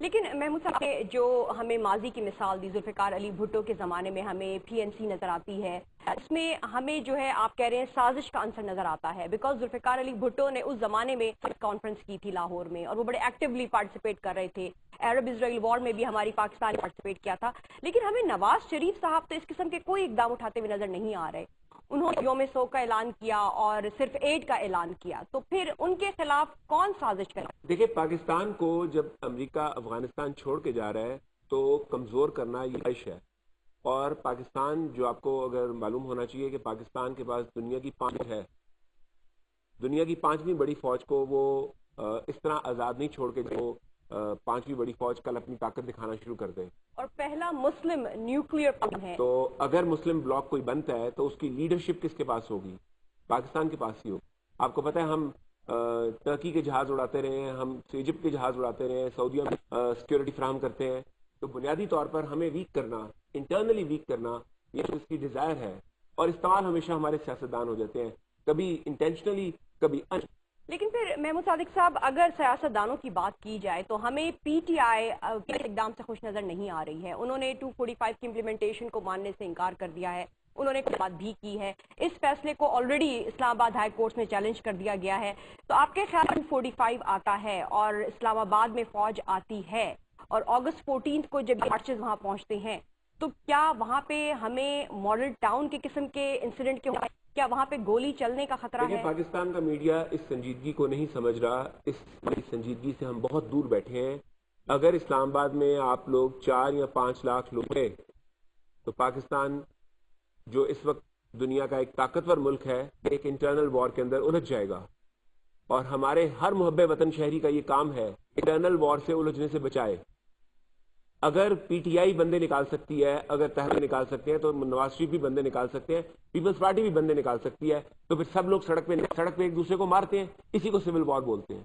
لیکن محمود صاحب جو ہمیں ماضی کی مثال دی ذوالفقار علی بھٹو کے زمانے میں ہمیں PNC نظر آتی ہے، اس میں ہمیں جو ہے آپ کہہ رہے ہیں سازش کا عنصر نظر آتا ہے، بیکاز ذوالفقار علی بھٹو نے اس زمانے میں کانفرنس کی تھی لاہور میں اور وہ بڑے ایکٹیولی پارٹیسپیٹ کر رہے تھے، عرب اسرائیل وار میں بھی ہماری پاکستان نے پارٹیسپیٹ کیا تھا، لیکن ہمیں نواز شریف صاحب تو اس قسم کے کوئی اقدام اٹھاتے ہوئے نظر نہیں آ رہے۔ انہوں نے یوم سوگ کا اعلان کیا اور صرف ایڈ کا اعلان کیا، تو پھر ان کے خلاف کون سازش کرے؟ دیکھیں، پاکستان کو جب امریکہ افغانستان چھوڑ کے جا رہا ہے تو کمزور کرنا یہ خواہش ہے، اور پاکستان جو آپ کو اگر معلوم ہونا چاہیے کہ پاکستان کے پاس دنیا کی 5 ہے، دنیا کی 5ویں بڑی فوج کو وہ اس طرح آزاد نہیں چھوڑ کے جو 5ویں بڑی فوج کل اپنی طاقت دکھانا شروع کر دے۔ اور پہلا مسلم نیوکلیئر پم ہے، تو اگر مسلم بلاک کوئی بنتا ہے تو اس کی لیڈرشپ کس کے پاس ہوگی؟ پاکستان کے پاس ہی ہوگی۔ آپ کو پتہ ہے ہم ترکی کے جہاز اڑاتے رہے ہیں، ہم ایجپٹ کے جہاز اڑاتے رہے ہیں، سعودیہ میں سیکورٹی فراہم کرتے ہیں، تو بنیادی طور پر ہمیں ویک کرنا، انٹرنلی ویک کرنا، یہ اس کی ڈیزائر ہے، اور استعمال ہمیشہ ہمارے سیاستدان ہو جاتے ہیں، کبھی انٹینشنلی کبھی لیکن پھر محمود صادق صاحب اگر سیاستدانوں کی بات کی جائے تو ہمیں PTI کے اقدام سے خوش نظر نہیں آ رہی ہے۔ انہوں نے 245 کی امپلیمنٹیشن کو ماننے سے انکار کر دیا ہے، انہوں نے بات بھی کی ہے، اس فیصلے کو آلریڈی اسلام آباد ہائی کورٹ میں چیلنج کر دیا گیا ہے، تو آپ کے خیال 245 آتا ہے اور اسلام آباد میں فوج آتی ہے اور اگست 14 کو جب مارچز وہاں پہنچتے ہیں تو کیا وہاں پہ ہمیں ماڈل ٹاؤن کے قسم کے انسیڈنٹ کے کیا وہاں پہ گولی چلنے کا خطرہ ہے؟ پاکستان کا میڈیا اس سنجیدگی کو نہیں سمجھ رہا، اس سنجیدگی سے ہم بہت دور بیٹھے ہیں۔ اگر اسلام آباد میں آپ لوگ 4 یا 5 لاکھ لوگ ہیں تو پاکستان جو اس وقت دنیا کا ایک طاقتور ملک ہے، ایک انٹرنل وار کے اندر الجھ جائے گا، اور ہمارے ہر محب وطن شہری کا یہ کام ہے انٹرنل وار سے الجھنے سے بچائے۔ اگر PTI بندے نکال سکتی ہے، اگر تحریک نکال سکتے ہیں تو نواز شریف بھی بندے نکال سکتے ہیں، پیپلز پارٹی بھی بندے نکال سکتی ہے، تو پھر سب لوگ سڑک پہ ایک دوسرے کو مارتے ہیں، اسی کو سول وار بولتے ہیں۔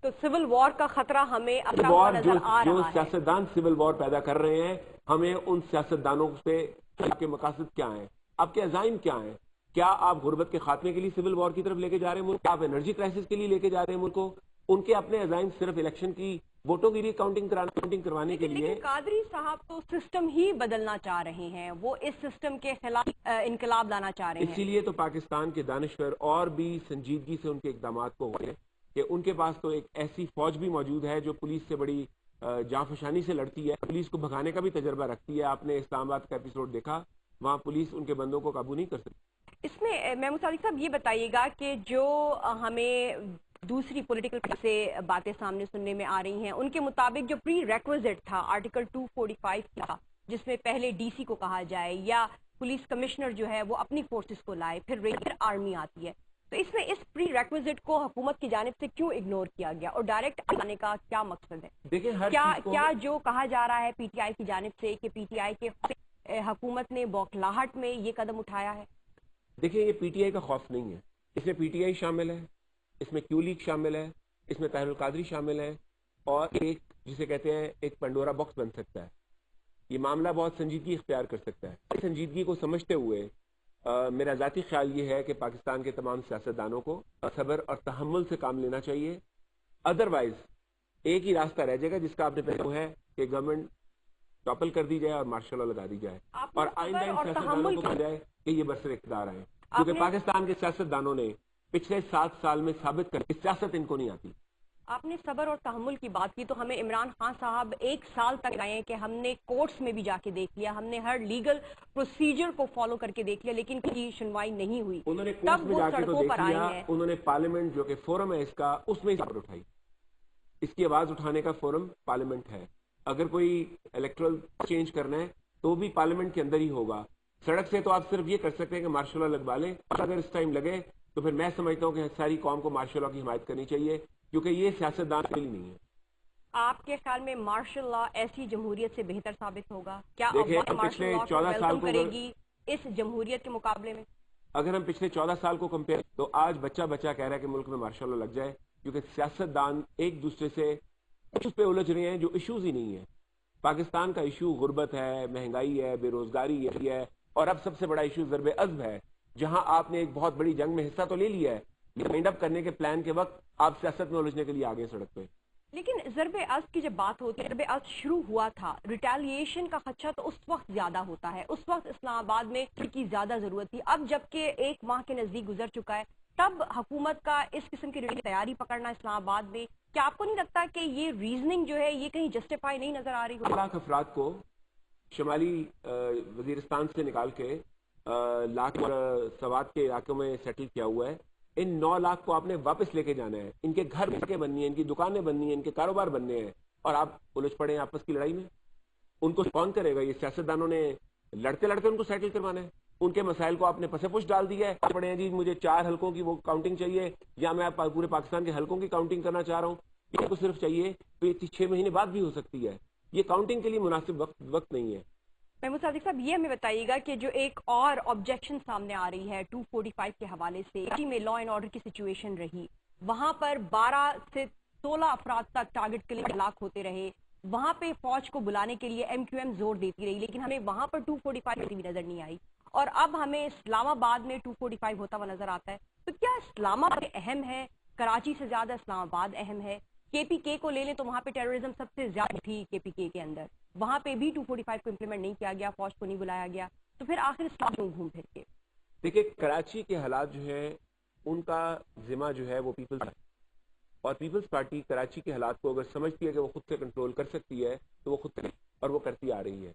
تو سول وار کا خطرہ ہمیں اب نظر آ رہا ہے۔ جو سیاستدان سول وار پیدا کر رہے ہیں، ہمیں ان سیاستدانوں سے آپ کے مقاصد کیا ہیں، آپ کے عزائم کیا ہیں؟ کیا آپ غربت کے خاتمے کے لیے سول وار کی طرف لے کے جا رہے ہیں ملک؟ کیا آپ انرجی کرائسس کے لیے لے کے جا رہے ہیں ملک کو؟ ان کے اپنے عزائم صرف الیکشن کی ووٹوں کی کاؤنٹنگ کروانے کے لیے؟ لیکن قادری صاحب تو سسٹم ہی بدلنا چاہ رہے ہیں، وہ اس سسٹم کے خلاف انقلاب لانا چاہ رہے ہیں۔ اسی لیے تو پاکستان کے دانشور اور بھی سنجیدگی سے ان کے اقدامات کو ہوئے کہ ان کے پاس تو ایک ایسی فوج بھی موجود ہے جو پولیس سے بڑی جانفشانی سے لڑتی ہے، پولیس کو بھگانے کا بھی تجربہ رکھتی ہے۔ آپ نے اسلام آباد کا ایپیسوڈ دیکھا، وہاں پولیس ان کے بندوں کو قابو نہیں کر سکتی۔ اس میں محمود صادق صاحب یہ بتائیے گا کہ جو ہمیں دوسری پولیٹیکل سے باتیں سامنے سننے میں آ رہی ہیں، ان کے مطابق جو پری ریکویزٹ تھا آرٹیکل 245 کا، جس میں پہلے DC کو کہا جائے یا پولیس کمشنر جو ہے وہ اپنی فورسز کو لائے، پھر ریگولر آرمی آتی ہے، تو اس میں اس پری ریکویزٹ کو حکومت کی جانب سے کیوں اگنور کیا گیا اور ڈائریکٹ آنے کا کیا مقصد ہے؟ دیکھیں، کیا جو کہا جا رہا ہے PTI کی جانب سے کہ PTI کے حکومت نے بوکھلاہٹ میں یہ قدم اٹھایا ہے؟ دیکھیں، یہ PTI کا خوف نہیں ہے، اس میں PTI شامل ہے، اس میں کیو لیگ شامل ہے، اس میں طاہر القادری شامل ہے، اور ایک جسے کہتے ہیں ایک پنڈورا باکس بن سکتا ہے۔ یہ معاملہ بہت سنجیدگی اختیار کر سکتا ہے۔ اس سنجیدگی کو سمجھتے ہوئے میرا ذاتی خیال یہ ہے کہ پاکستان کے تمام سیاستدانوں کو صبر اور تحمل سے کام لینا چاہیے، ادروائز ایک ہی راستہ رہ جائے گا جس کا آپ نے پہلے وہ ہے کہ گورنمنٹ ٹاپل کر دی جائے اور مارشل لا لگا دی جائے، اور آئندہ ان سیاستدانوں کو کہا جائے کہ یہ برسر اقتدار آئے، کیونکہ پاکستان کے سیاستدانوں نے پچھلے 7 سال میں ثابت کر کہ سیاست ان کو نہیں آتی۔ آپ نے صبر اور تحمل کی بات کی، تو ہمیں عمران خان صاحب 1 سال تک آئے ہیں کہ ہم نے کورٹس میں بھی جا کے دیکھ لیا، ہم نے ہر لیگل پروسیجر کو فالو کر کے دیکھ لیا، لیکن کوئی سنوائی نہیں ہوئی۔ انہوں نے کورٹس میں جا کے تو دیکھ لیا، انہوں نے پارلیمنٹ جو کہ فورم ہے اس کا، اس میں خبر اٹھائی۔ اس کی آواز اٹھانے کا فورم پارلیمنٹ ہے، اگر کوئی الیکٹرل چینج کرنا ہے تو بھی پارلیمنٹ کے اندر ہی ہوگا۔ سڑک سے تو آپ صرف یہ کر سکتے ہیں کہ مارشل لا لگوا لیں، اگر اس ٹائم لگے تو پھر میں سمجھتا ہوں کہ ساری قوم کو مارشل لا کی حمایت کرنی چاہیے، کیونکہ یہ سیاستدان کے لیے نہیں ہے۔ آپ کے خیال میں مارشل لا ایسی جمہوریت سے بہتر ثابت ہوگا؟ کیا پچھلے 14 سال کو کرے گی اس جمہوریت کے مقابلے میں؟ اگر ہم پچھلے 14 سال کو کمپیئر تو آج بچہ کہہ رہا ہے کہ ملک میں مارشل لا لگ جائے، کیونکہ سیاستدان ایک دوسرے سے ایشوز پہ الجھ رہے ہیں جو ایشوز ہی نہیں ہیں۔ پاکستان کا ایشو غربت ہے، مہنگائی ہے، بے روزگاری ہے، اور اب سب سے بڑا ایشو ضرب عضب ہے، جہاں آپ نے ایک بہت بڑی جنگ میں حصہ تو لے لیا ہے، لیکن وائنڈ اپ کرنے کے پلان کے وقت آپ سیاست میں الجھنے کے لیے آگے سڑک پہ۔ لیکن ضرب اصل کی جب بات ہوتی ہے، ضرب اصل شروع ہوا تھا، ریٹیلیشن کا خدشہ تو اس وقت زیادہ ہوتا ہے، اس وقت اسلام آباد میں کی زیادہ ضرورت تھی. اب جبکہ 1 ماہ کے نزدیک گزر چکا ہے، تب حکومت کا اس قسم کی تیاری پکڑنا اسلام آباد میں، کیا آپ کو نہیں لگتا کہ یہ ریزننگ جو ہے یہ کہیں جسٹیفائی نہیں نظر آ رہی ہو؟ 9 لاکھ افراد کو شمالی وزیرستان سے نکال کے لاکھ اور سوات کے علاقوں میں سیٹل کیا ہوا ہے. ان 9 لاکھ کو آپ نے واپس لے کے جانا ہے. ان کے گھر کے بننی ہیں، ان کی دکانیں بننی ہیں، ان کے کاروبار بننے ہیں، اور آپ الجھ پڑے ہیں آپس کی لڑائی میں. ان کو کون کرے گا؟ یہ سیاستدانوں نے لڑتے لڑتے ان کو سیٹل کروانا ہے. ان کے مسائل کو آپ نے پس پش ڈال دیا ہے. پڑے ہیں جی مجھے 4 حلقوں کی وہ کاؤنٹنگ چاہیے، یا میں پورے پاکستان کے حلقوں کی کاؤنٹنگ کرنا چاہ رہا ہوں. یہ کو صرف چاہیے تو یہ 6 مہینے بعد بھی ہو سکتی ہے. یہ کاؤنٹنگ کے لیے مناسب وقت نہیں ہے. محمود صادق صاحب، یہ ہمیں بتائیے گا کہ جو ایک اور آبجیکشن سامنے آ رہی ہے 245 کے حوالے سے، کراچی میں لا اینڈ آرڈر کی سچویشن رہی، وہاں پر 12 سے 16 افراد تک ٹارگٹ کے لیے ہلاک ہوتے رہے، وہاں پہ فوج کو بلانے کے لیے ایم کیو ایم زور دیتی رہی، لیکن ہمیں وہاں پر 245 بھی نظر نہیں آئی، اور اب ہمیں اسلام آباد میں 245 ہوتا ہوا نظر آتا ہے. تو کیا اسلام آباد اہم ہے؟ کراچی سے زیادہ اسلام آباد اہم ہے؟ کے پی کے کو لے لیں تو وہاں پہ ٹیررزم سب سے زیادہ تھی کے پی کے اندر، وہاں پہ بھی 245 کو امپلیمنٹ نہیں کیا گیا، فوج کو نہیں بلایا گیا، تو پھر آخر اسلام کیوں گھوم پھر کے؟ دیکھیں، کراچی کے حالات جو ہیں ان کا ذمہ جو ہے وہ پیپلز ہے، اور پیپلز پارٹی کراچی کے حالات کو اگر سمجھتی ہے کہ وہ خود سے کنٹرول کر سکتی ہے تو وہ خود سے، اور وہ کرتی آ رہی ہے.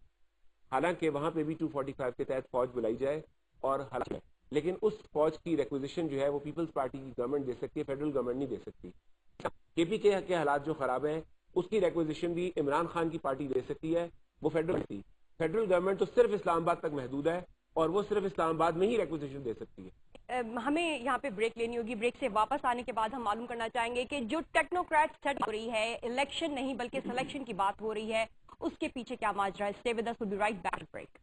حالانکہ وہاں پہ بھی 245 کے تحت فوج بلائی جائے، اور حالانکہ لیکن اس فوج کی ریکوزیشن جو ہے وہ پیپلز پارٹی کی گورنمنٹ دے سکتی ہے، فیڈرل گورنمنٹ نہیں دے سکتی. کے پی کے حالات جو خراب ہیں اس کی ریکوزیشن بھی عمران خان کی پارٹی دے سکتی ہے، وہ فیڈرل گورنمنٹ تو صرف اسلام آباد تک محدود ہے، اور وہ صرف اسلام آباد میں ہی ریکوزیشن دے سکتی ہے. ہمیں یہاں پہ بریک لینی ہوگی. بریک سے واپس آنے کے بعد ہم معلوم کرنا چاہیں گے کہ جو ٹیکنوکریٹ سیٹ ہو رہی ہے، الیکشن نہیں بلکہ سلیکشن کی بات ہو رہی ہے، اس کے پیچھے کیا ماجرا ہے. Stay with us, we'll be right back. Break.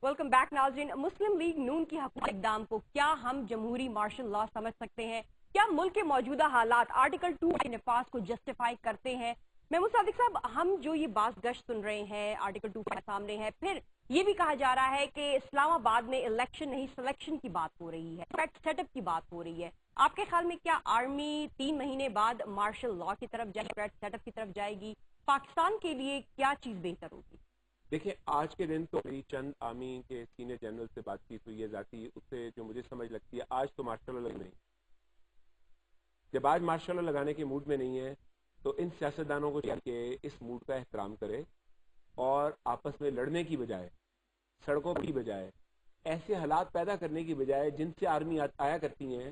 Welcome back ناظرین. مسلم لیگ نون کی حکومت اقدام کو کیا ہم جمہوری مارشل لا سمجھ سکتے ہیں؟ کیا ملک کے موجودہ حالات آرٹیکل 2 کے نفاذ کو جسٹیفائی کرتے ہیں؟ محمود صادق صاحب، ہم جو یہ باز گشت سن رہے ہیں آرٹیکل 2 کے سامنے ہے، پھر یہ بھی کہا جا رہا ہے کہ اسلام آباد میں الیکشن نہیں سلیکشن کی بات ہو رہی ہے، سیٹ اپ کی بات ہو رہی ہے. آپ کے خیال میں کیا آرمی 3 مہینے بعد مارشل لا کی طرف جائے گی، سیٹ اپ کی طرف جائے گی؟ پاکستان کے لیے کیا چیز بہتر ہوگی؟ دیکھیں، آج کے دن تو میری چند آرمی کے سینئر جنرل سے بات چیت ہوئی ہے ذاتی، اس سے جو مجھے سمجھ لگتی ہے آج تو مارشل لا نہیں. جب آج مارشل لا لگانے کے موڈ میں نہیں ہے تو ان سیاستدانوں کو چاہیے کہ اس موڈ کا احترام کرے، اور آپس میں لڑنے کی بجائے، سڑکوں کی بجائے، ایسے حالات پیدا کرنے کی بجائے جن سے آرمی آیا کرتی ہیں،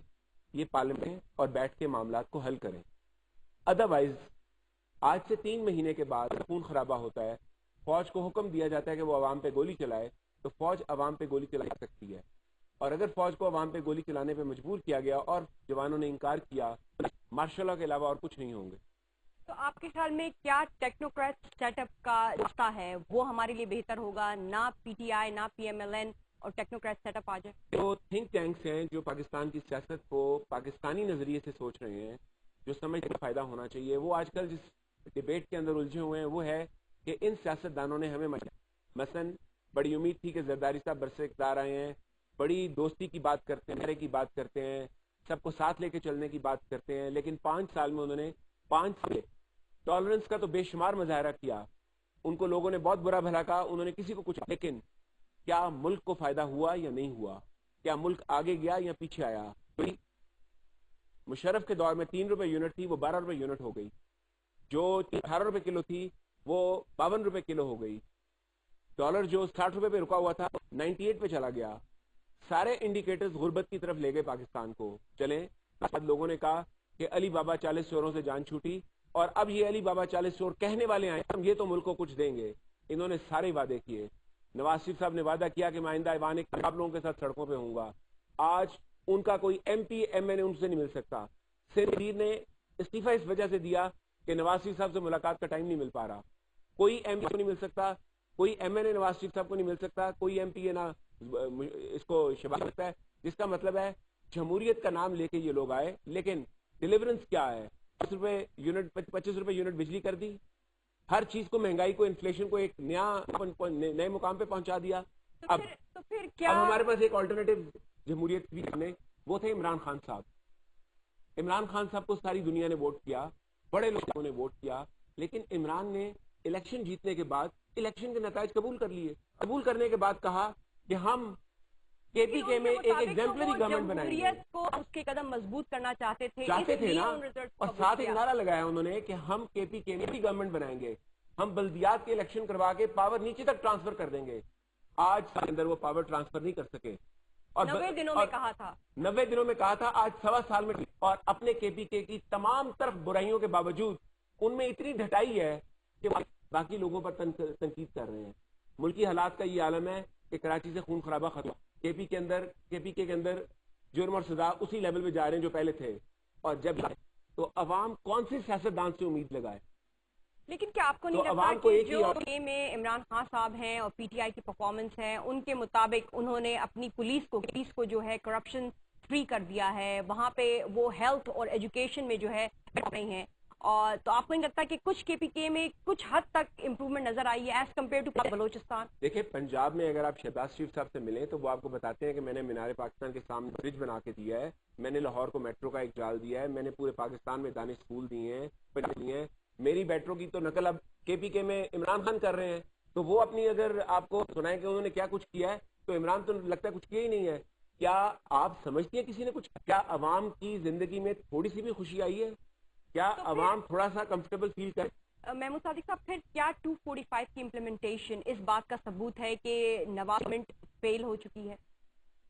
یہ پارلیمنٹ اور بیٹھ کے معاملات کو حل کریں. ادروائز آج سے 3 مہینے کے بعد خون خرابہ ہوتا ہے، فوج کو حکم دیا جاتا ہے کہ وہ عوام پہ گولی چلائے، تو فوج عوام پہ گولی چلا سکتی ہے. اور اگر فوج کو عوام پہ گولی چلانے پہ مجبور کیا گیا اور جوانوں نے انکار کیا، مارشل لا کے علاوہ اور کچھ نہیں ہوں گے. تو آپ کے خیال میں کیا ٹیکنوکریٹ سیٹ اپ کا راستہ ہے وہ ہمارے لیے بہتر ہوگا؟ نہ پی ٹی آئی، نہ پی ایم ایل این، اور ٹیکنوکریٹ سیٹ اپ آ جائے؟ جو تھنک ٹینکس ہیں جو پاکستان کی سیاست کو پاکستانی نظریے سے سوچ رہے ہیں، جو سمجھ کا فائدہ ہونا چاہیے، وہ آج کل جس ڈیبیٹ کے اندر الجھے ہوئے ہیں وہ ہے کہ ان سیاستدانوں نے ہمیں مثلا بڑی امید تھی کہ زرداری صاحب برسے اقتدار آئے ہیں، بڑی دوستی کی بات کرتے ہیں، کی بات کرتے ہیں، سب کو ساتھ لے کے چلنے کی بات کرتے ہیں، لیکن 5 سال میں انہوں نے 5 سے ٹالرنس کا تو بے شمار مظاہرہ کیا. ان کو لوگوں نے بہت برا بھلا کہا، انہوں نے کسی کو کچھ، لیکن کیا ملک کو فائدہ ہوا یا نہیں ہوا؟ کیا ملک آگے گیا یا پیچھے آیا؟ مشرف کے دور میں 3 روپے یونٹ تھی، وہ 12 روپے یونٹ ہو گئی. جو 18 روپے کلو تھی وہ 52 روپے کلو ہو گئی. ڈالر جو 60 روپے پہ رکا ہوا تھا 98 پہ چلا گیا. سارے انڈیکیٹرز غربت کی طرف لے گئے پاکستان کو. چلیں، بعد لوگوں نے کہا کہ علی بابا 40 چوروں سے جان چھوٹی، اور اب یہ علی بابا 40 چور کہنے والے آئے ہم یہ تو ملک کو کچھ دیں گے. انہوں نے سارے وعدے کیے. نواز شریف صاحب نے وعدہ کیا کہ میں آئندہ ایوان آپ لوگوں کے ساتھ سڑکوں پہ ہوں گا. آج ان کا کوئی ایم پی ایم این اے ان سے نہیں مل سکتا. سیر نے استعفیٰ اس وجہ سے دیا کہ نواز شریف صاحب سے ملاقات کا ٹائم نہیں مل پا رہا. کوئی ایم پی نہیں مل سکتا، کوئی ایم این اے نواز شریف صاحب کو نہیں مل سکتا, کوئی ایم پی اے نہ اس کو شباب سکتا ہے, جس کا مطلب ہے جمہوریت کا نام لے کے یہ لوگ آئے, لیکن ڈیلیورنس کیا ہے؟ 25 روپے یونٹ بجلی کر دی, ہر چیز کو, مہنگائی کو, انفلیشن کو ایک نئے مقام پہ پہنچا دیا. اب پھر کیا ہمارے پاس ایک آلٹرنیٹو جمہوریت بھی کرنے, وہ تھے عمران خان صاحب. عمران خان صاحب کو ساری دنیا نے ووٹ کیا, بڑے لوگوں نے ووٹ کیا, لیکن عمران نے الیکشن جیتنے کے بعد الیکشن کے نتائج قبول کر لیے. قبول کرنے کے بعد کہا کہ ہم کے پی کے میں ایک ایگزیمپلری گورنمنٹ بنائیں گے. جمہوریت کو اس کے قدم مضبوط کرنا چاہتے تھے نا, اور ساتھ ایک نعرہ لگایا انہوں نے کہ ہم کے پی کے میں بھی گورنمنٹ بنائیں گے, ہم بلدیات کے الیکشن کروا کے پاور نیچے تک ٹرانسفر کر دیں گے. آج کے اندر وہ پاور ٹرانسفر نہیں کر سکے, اور 90 دنوں میں کہا تھا, 90 دنوں میں کہا تھا, آج 1.25 سال میں, اور اپنے کے پی کے کی تمام طرف برائیوں کے باوجود ان میں اتنی ڈھٹائی ہے کہ باقی لوگوں پر تنقید کر رہے ہیں. ملکی حالات کا یہ عالم ہے کہ کراچی سے خون خرابہ ختم, کے پی کے اندر جرم اور سزا اسی لیول پہ جا رہے ہیں جو پہلے تھے, اور جب تو عوام کون سے سیاستدان سے امید لگائے؟ لیکن کیا آپ کو نہیں لگتا کہ جو میں عمران خان صاحب ہیں اور پی ٹی آئی کی پرفارمنس ہے, ان کے مطابق انہوں نے اپنی پولیس کو جو ہے کرپشن فری کر دیا ہے, وہاں پہ وہ ہیلتھ اور ایجوکیشن میں جو ہے نہیں ہے, اور تو آپ کو نہیں لگتا کہ کچھ کے پی کے میں کچھ حد تک امپروومنٹ نظر آئی ہے ایز کمپیئر ٹو بلوچستان؟ دیکھیں, پنجاب میں اگر آپ شہباز شریف صاحب سے ملیں تو وہ آپ کو بتاتے ہیں کہ میں نے مینار پاکستان کے سامنے برج بنا کے دیا ہے, میں نے لاہور کو میٹرو کا ایک جال دیا ہے, میں نے پورے پاکستان میں دانش اسکول دیے ہیں. میری میٹرو کی تو نقل اب کے پی کے میں عمران خان کر رہے ہیں, تو وہ اپنی اگر آپ کو سنائیں کہ انہوں نے کیا کچھ کیا ہے, تو عمران تو لگتا ہے کچھ کیا ہی نہیں ہے. کیا آپ سمجھتی ہیں کسی نے کچھ, کیا عوام کی زندگی میں تھوڑی سی بھی خوشی آئی ہے؟ کیا عوام تھوڑا سا کمفرٹیبل فیل کرے؟ محمود صادق صاحب, پھر کیا 245 کی امپلیمنٹیشن اس بات کا ثبوت ہے کہ نواز گورنمنٹ فیل ہو چکی ہے؟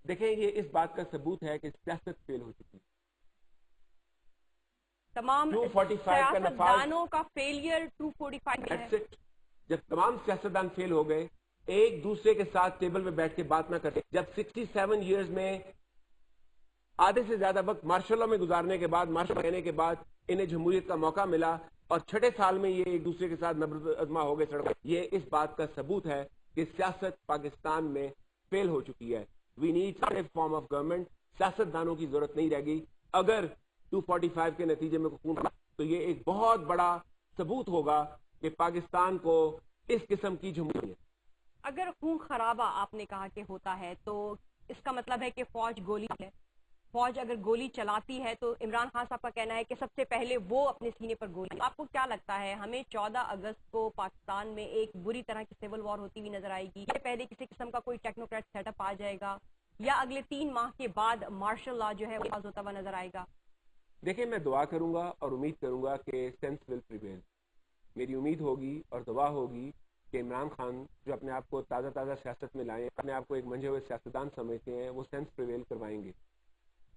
دیکھیں, یہ اس بات کا ثبوت ہے کہ سیاست فیل ہو چکی ہے. تمام سیاستدانوں کا فیلئر 245 ہے. جب تمام سیاستدان فیل ہو گئے, ایک دوسرے کے ساتھ ٹیبل پہ بیٹھ کے بات نہ کرتے, جب 67 ایئرز میں آدھے سے زیادہ وقت مارشل لاء میں گزارنے کے بعد, مارشل کہنے کے بعد انہیں جمہوریت کا موقع ملا, اور 6 سال میں یہ ایک دوسرے کے ساتھ نبرد ازما ہو گئے سڑک, یہ اس بات کا ثبوت ہے کہ سیاست پاکستان میں فیل ہو چکی ہے. We need a form of government. سیاستدانوں کی ضرورت نہیں رہ گئی. اگر 245 کے نتیجے میں تو یہ ایک بہت بڑا ثبوت ہوگا کہ پاکستان کو اس قسم کی جمہوریت. اگر خون خرابہ آپ نے کہا کہ ہوتا ہے, تو اس کا مطلب ہے کہ فوج گولی ہے. فوج اگر گولی چلاتی ہے تو عمران خان صاحب کا کہنا ہے کہ سب سے پہلے وہ اپنے سینے پر گولی. آپ کو کیا لگتا ہے, ہمیں 14 اگست کو پاکستان میں ایک بری طرح کی سول وار ہوتی ہوئی نظر آئے گی, یا پہلے کسی قسم کا کوئی ٹیکنوکریٹ سیٹ اپ آ جائے گا, یا اگلے 3 ماہ کے بعد مارشل لا جو ہے وہ پاس ہوتا ہوا نظر آئے گا؟ دیکھیں, میں دعا کروں گا اور امید کروں گا کہ سینس ول پریویل. میری امید ہوگی اور دعا ہوگی کہ عمران خان جو اپنے آپ کو تازہ سیاست میں لائیں, اپنے آپ کو ایک منجھے ہوئے سیاستدان سمجھتے ہیں, وہ سینس پریویل کروائیں گے.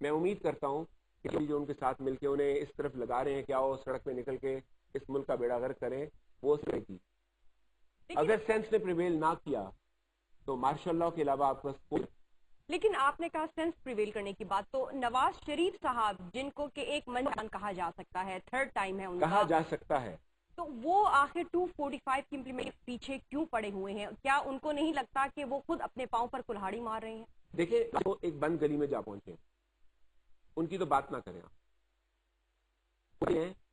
میں امید کرتا ہوں کہ جو ان کے ساتھ مل کے انہیں اس طرف لگا رہے ہیں کہ آؤ سڑک پہ نکل کے اس ملک کا بیڑا غرق کریں, وہ اس طرح کی. اگر سینس نے پریویل نہ کیا تو مارشل لاء کے علاوہ آپ کو. لیکن آپ نے کہا سینس پریویل کرنے کی بات, تو نواز شریف صاحب جن کو کہ ایک منجان کہا جا سکتا ہے, 3rd ٹائم ہے ان کا, کہا جا سکتا ہے, تو وہ آخر 245 کی امپلیمنٹ پیچھے کیوں پڑے ہوئے ہیں؟ کیا ان کو نہیں لگتا کہ وہ خود اپنے پاؤں پر کلہاڑی مار رہے ہیں؟ دیکھیں, وہ ایک بند گلی میں جا پہنچے, ان کی تو بات نہ کریں آپ.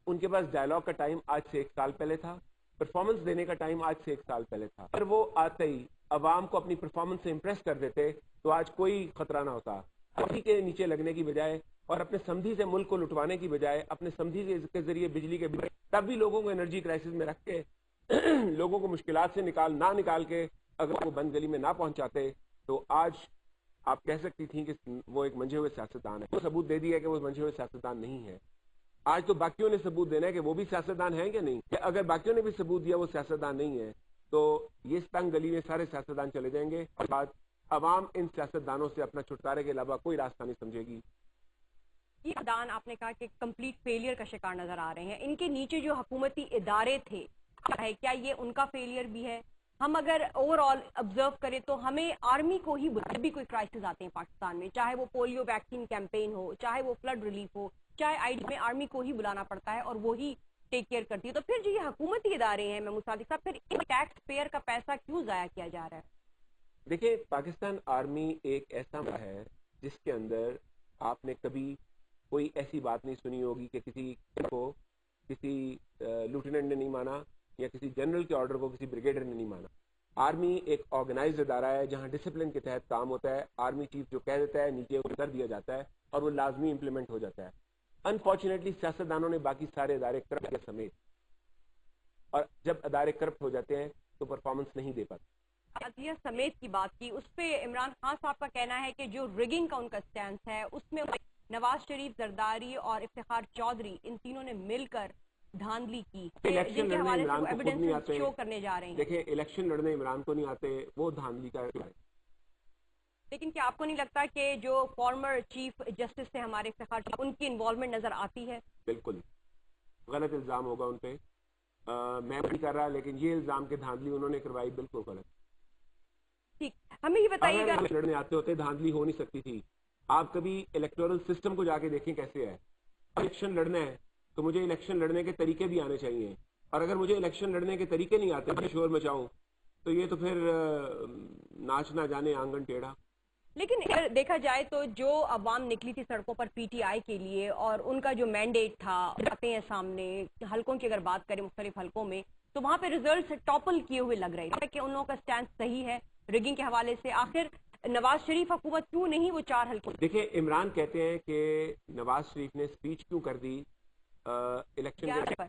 ان کے پاس ڈائلاگ کا ٹائم آج سے 1 سال پہلے تھا, پرفارمنس دینے کا ٹائم آج سے 1 سال پہلے تھا. اگر وہ آتے ہی عوام کو اپنی پرفارمنس سے امپریس کر دیتے تو آج کوئی خطرہ نہ ہوتا. ابھی کے نیچے لگنے کی بجائے اور اپنے سمدھی سے ملک کو لٹوانے کی بجائے اپنے سمدھی کے ذریعے بجلی کے بل, تب بھی لوگوں کو انرجی کرائسس میں رکھ کے لوگوں کو مشکلات سے نکال کے اگر وہ بند گلی میں نہ پہنچاتے تو آج آپ کہہ سکتی تھیں کہ وہ ایک منجھے ہوئے سیاستدان ہے. وہ ثبوت دے دیا کہ وہ منجھے ہوئے سیاستدان نہیں ہے. آج تو باقیوں نے ثبوت دینا ہے کہ وہ بھی سیاستدان ہیں کہ نہیں. اگر باقیوں نے بھی ثبوت دیا وہ سیاستدان نہیں ہے تو یہ تنگ گلی میں سارے سیاستدان چلے جائیں گے, اور بعد عوام ان سیاستدانوں سے اپنا چھٹکارے کے علاوہ کوئی راستہ نہیں سمجھے گی. یہ دان آپ نے کہا کہ کمپلیٹ فیلئر کا شکار نظر آ رہے ہیں. ان کے نیچے جو حکومتی ادارے تھے, کیا یہ ان کا فیلئر بھی ہے؟ ہم اگر اوور آل آبزرو کریں تو ہمیں آرمی کو ہی بھی کوئی کرائسس آتے ہیں پاکستان میں, چاہے وہ پولیو ویکسین کیمپین ہو, چاہے وہ فلڈ ریلیف ہو, چاہے آئی ڈی میں آرمی کو ہی بلانا پڑتا ہے اور وہی ٹیک کیئر کرتی ہے. تو پھر جو یہ حکومتی ادارے ہیں محمود صادق صاحب, پھر ٹیکس پیئر کا پیسہ کیوں ضائع کیا جا رہا ہے؟ دیکھیں, پاکستان آرمی ایک ایسا ہے جس کے اندر آپ نے کبھی کوئی ایسی بات نہیں سنی ہوگی کہ کسی کو کسی لیفٹیننٹ نے نہیں مانا یا کسی جنرل کے آرڈر کو کسی بریگیڈر نے نہیں مانا. آرمی ایک آرگنائزڈ ادارہ ہے جہاں ڈسپلن کے تحت کام ہوتا ہے. آرمی چیف جو کہہ دیتا ہے نیچے وہ کر دیا جاتا ہے اور وہ لازمی امپلیمنٹ ہو جاتا ہے. انفارچونیٹلی سیاستدانوں نے باقی سارے ادارے کرپٹ کیا سمیت, اور جب ادارے کرپٹ ہو جاتے ہیں تو پرفارمنس نہیں دے پاتے. عدلیہ سمیت کی بات کی, اس پہ عمران خان صاحب کا کہنا ہے کہ جو ریگنگ کا ان کا سٹینس ہے اس میں نواز شریف, زرداری اور افتخار چودھری ان تینوں نے مل کر دھاندلی کی, جن کے حوالے سے وہ ایویڈنس شو کرنے جا رہے ہیں. دیکھیں, الیکشن لڑنے عمران کو نہیں آتے, وہ دھاندلی کا ہے. لیکن کیا آپ کو نہیں لگتا کہ جو فارمر چیف جسٹس تھے ہمارے افتخار چودھری, ان کی انوالومنٹ نظر آتی ہے؟ بالکل غلط الزام ہوگا ان پہ, میں نہیں کر رہا, لیکن یہ الزام کے دھاندلی انہوں نے کروائی بالکل غلط. ٹھیک, ہمیں یہ بتائیے گا, لڑنے آتے ہوتے دھاندلی ہو نہیں سکتی تھی. آپ کبھی الیکٹورل سسٹم کو جا کے دیکھیں کیسے ہے. الیکشن لڑنا ہے تو مجھے الیکشن لڑنے کے طریقے بھی آنے چاہیے, اور اگر مجھے الیکشن لڑنے کے طریقے نہیں آتے, میں شور مچاؤں, تو یہ تو پھر ناچ نہ جانے آنگن ٹیڑھا. لیکن اگر دیکھا جائے تو جو عوام نکلی تھی سڑکوں پر پی ٹی آئی کے لیے, اور ان کا جو مینڈیٹ تھا, آتے ہیں سامنے حلقوں کی اگر بات کریں مختلف حلقوں میں, تو وہاں پہ ریزلٹس ٹاپل کیے ہوئے لگ رہے تھے کہ ان لوگوں کا سٹینس صحیح ہے ریگنگ کے حوالے سے. آخر نواز شریف حکومت کیوں نہیں وہ 4 حلقوں؟ دیکھیں, عمران کہتے ہیں کہ نواز شریف نے اسپیچ کیوں کر دی الیکشن پر.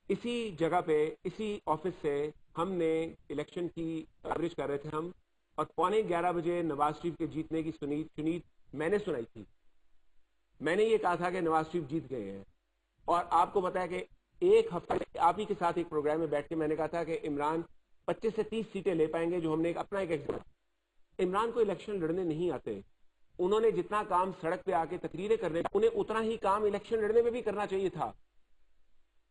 اسی جگہ پہ, اسی آفس سے ہم نے الیکشن کی کوریج کر رہے تھے ہم, اور 11:15 بجے نواز شریف کے جیتنے کی سنید میں نے سنائی تھی. میں نے یہ کہا تھا کہ نواز شریف جیت گئے ہیں, اور آپ کو پتا ہے کہ ایک ہفتے آپ ہی کے ساتھ ایک پروگرام میں بیٹھ کے میں نے کہا تھا کہ عمران 25 سے 30 سیٹیں لے پائیں گے, جو ہم نے اپنا ایک ایگزام. عمران کو الیکشن لڑنے نہیں آتے. انہوں نے جتنا کام سڑک پہ آ کے تقریریں کرنے, انہیں اتنا ہی کام الیکشن لڑنے میں بھی کرنا چاہیے تھا.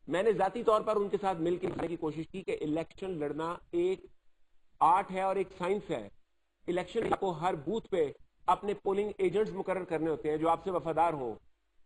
میں نے ذاتی طور پر ان کے ساتھ مل کے کرنے کی کوشش کی کہ الیکشن لڑنا ایک آرٹ ہے اور ایک سائنس ہے. الیکشن کو ہر بوتھ پہ اپنے پولنگ ایجنٹس مقرر کرنے ہوتے ہیں جو آپ سے وفادار ہوں.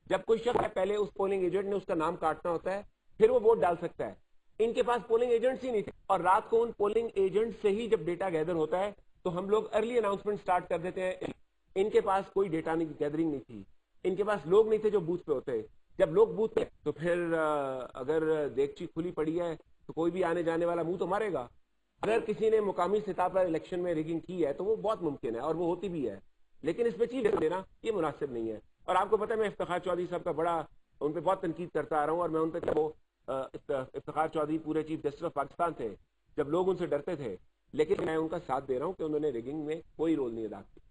جب کوئی شخص ہے, پہلے اس پولنگ ایجنٹ نے اس کا نام کاٹنا ہوتا ہے, پھر وہ ووٹ ڈال سکتا ہے. ان کے پاس پولنگ ایجنٹس ہی نہیں تھے, اور رات کو ان پولنگ ایجنٹ سے ہی جب ڈیٹا گیدر ہوتا ہے تو ہم لوگ ارلی اناؤنسمنٹ سٹارٹ کر دیتے ہیں. ان کے پاس کوئی ڈیٹا گیدرنگ نہیں تھی, ان کے پاس لوگ نہیں تھے جو بوتھ پہ ہوتے. جب لوگ بوتھ پہ تو پھر اگر دیگچی کھلی پڑی ہے تو کوئی بھی آنے جانے والا منہ تو مارے گا. اگر کسی نے مقامی سطح پر الیکشن میں ریگنگ کی ہے تو وہ بہت ممکن ہے اور وہ ہوتی بھی ہے, لیکن اس پہ چیز دینا یہ مناسب نہیں ہے. اور آپ کو پتہ ہے میں افتخار چودھری صاحب کا ان پہ بہت تنقید کرتا آ رہا ہوں, اور میں ان پہ وہ افتخار چودھری پورے چیف جسٹس آف پاکستان تھے جب لوگ ان سے ڈرتے تھے, لیکن میں ان کا ساتھ دے رہا ہوں کہ انہوں نے ریگنگ میں کوئی رول نہیں ادا کیا.